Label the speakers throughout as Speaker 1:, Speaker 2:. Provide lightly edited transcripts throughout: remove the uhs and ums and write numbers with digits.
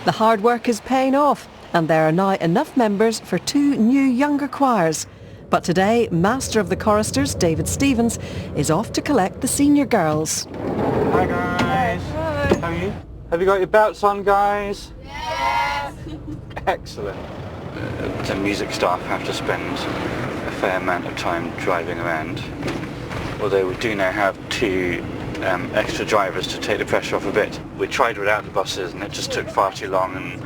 Speaker 1: The hard work is paying off, and there are now enough members for 2 new younger choirs. But today, Master of the Choristers, David Stevens, is off to collect the senior girls.
Speaker 2: Hi guys. Hi. How are you? Have you got your belts on, guys?
Speaker 3: Yes!
Speaker 2: Excellent. The music staff have to spend a fair amount of time driving around. Although we do now have 2 extra drivers to take the pressure off a bit. We tried without the buses and it just took far too long and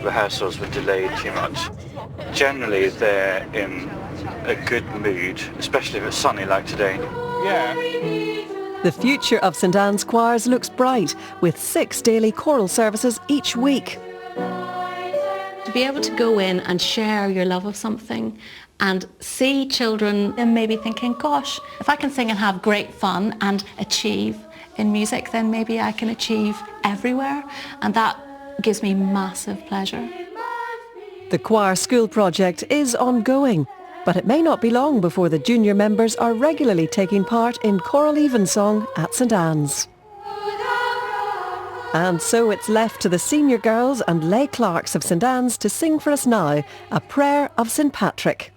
Speaker 2: rehearsals were delayed too much. Generally they're in a good mood, especially if it's sunny like today. Yeah.
Speaker 1: The future of St Anne's choirs looks bright, with 6 daily choral services each week.
Speaker 4: To be able to go in and share your love of something and see children and maybe thinking, gosh, if I can sing and have great fun and achieve in music, then maybe I can achieve everywhere, and that gives me massive pleasure.
Speaker 1: The choir school project is ongoing, but it may not be long before the junior members are regularly taking part in choral evensong at St Anne's. And so it's left to the senior girls and lay clerks of St Anne's to sing for us now a prayer of St Patrick.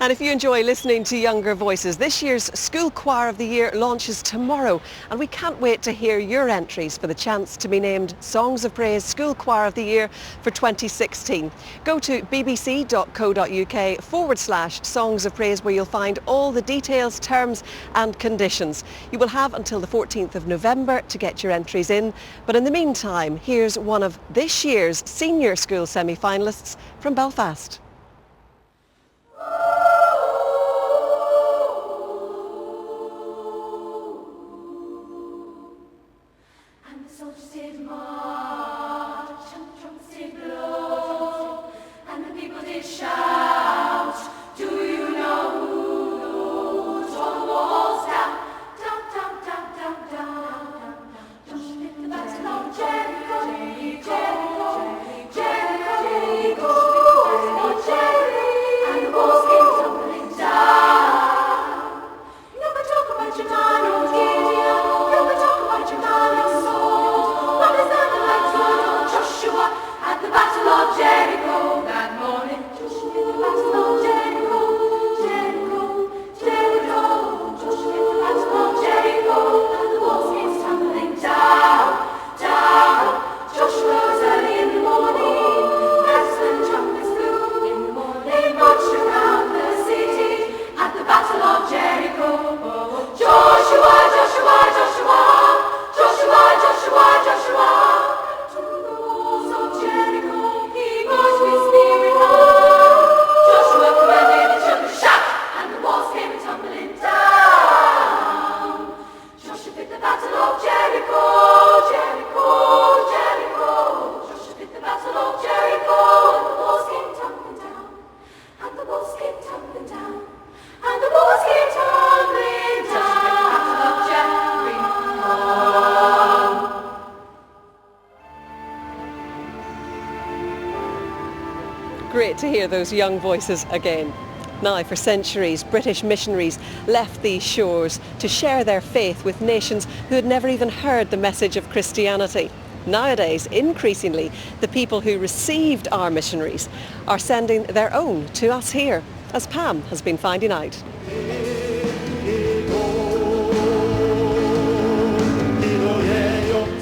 Speaker 1: And if you enjoy listening to younger voices, this year's School Choir of the Year launches tomorrow, and we can't wait to hear your entries for the chance to be named Songs of Praise School Choir of the Year for 2016. Go to bbc.co.uk/Songs of Praise, where you'll find all the details, terms and conditions. You will have until the 14th of November to get your entries in, but in the meantime, here's one of this year's senior school semi-finalists from Belfast. Great to hear those young voices again. Now, for centuries, British missionaries left these shores to share their faith with nations who had never even heard the message of Christianity. Nowadays, increasingly, the people who received our missionaries are sending their own to us here, as Pam has been finding out.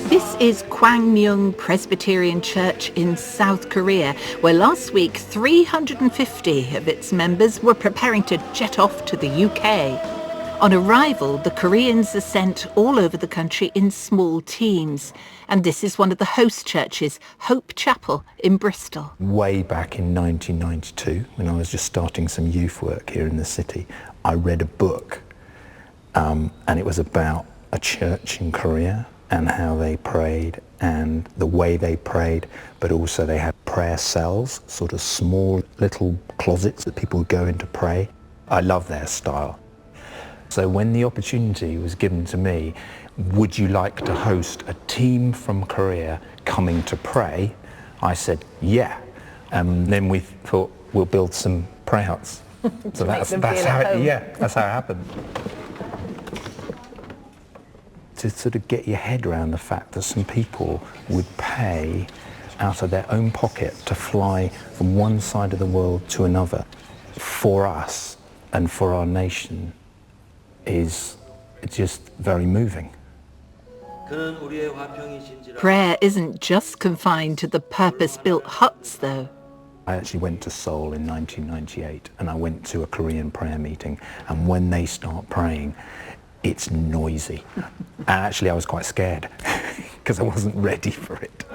Speaker 3: This is Kwangmyung Presbyterian Church in South Korea, where last week 350 of its members were preparing to jet off to the UK. On arrival, the Koreans are sent all over the country in small teams. And this is one of the host churches, Hope Chapel in Bristol.
Speaker 5: Way back in 1992, when I was just starting some youth work here in the city, I read a book and it was about a church in Korea and how they prayed and the way they prayed, but also they had prayer cells, sort of small little closets that people would go in to pray. I love their style. So when the opportunity was given to me, would you like to host a team from Korea coming to pray? I said, yeah. Then we thought we'll build some prayer huts. So that's how it happened. To sort of get your head around the fact that some people would pay out of their own pocket to fly from one side of the world to another for us and for our nation is just very moving.
Speaker 3: Prayer isn't just confined to the purpose-built huts, though.
Speaker 5: I actually went to Seoul in 1998 and I went to a Korean prayer meeting, and when they start praying, it's noisy. And actually I was quite scared because I wasn't ready for it.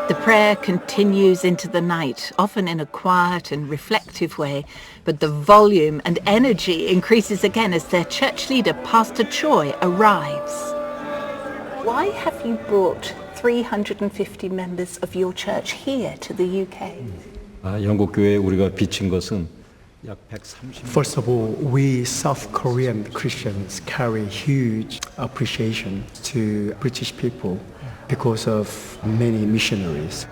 Speaker 3: The prayer continues into the night, often in a quiet and reflective way, but the volume and energy increases again as their church leader, Pastor Choi, arrives. Why have you brought 350 members of your church here to the UK?
Speaker 6: First of all, we South Korean Christians carry huge appreciation to British people because of many missionaries.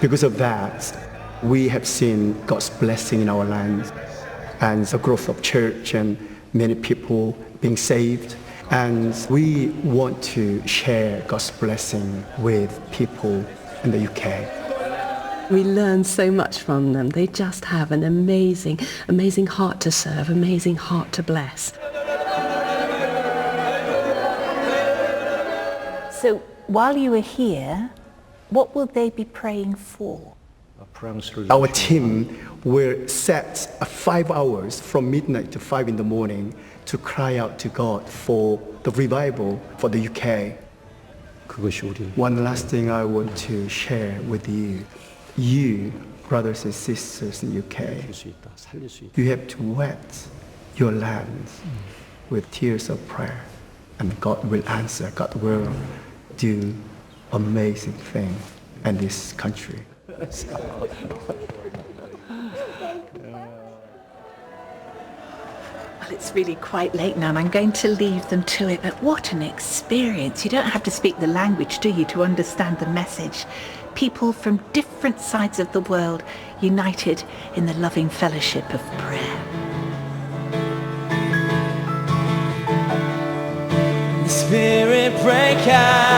Speaker 6: Because of that, we have seen God's blessing in our land and the growth of church and many people being saved. And we want to share God's blessing with people in the UK.
Speaker 7: We learn so much from them. They just have an amazing, amazing heart to serve, amazing heart to bless.
Speaker 3: So while you are here, what will they be praying for?
Speaker 6: Our team will set 5 hours from midnight to 5 in the morning to cry out to God for the revival for the UK. One last thing I want to share with you. You, brothers and sisters in the UK, you have to wet your land with tears of prayer, and God will answer. God will do amazing thing in this country.
Speaker 3: Well, it's really quite late now and I'm going to leave them to it, but what an experience. You don't have to speak the language, do you, to understand the message? People from different sides of the world united in the loving fellowship of prayer.
Speaker 8: Spirit break out.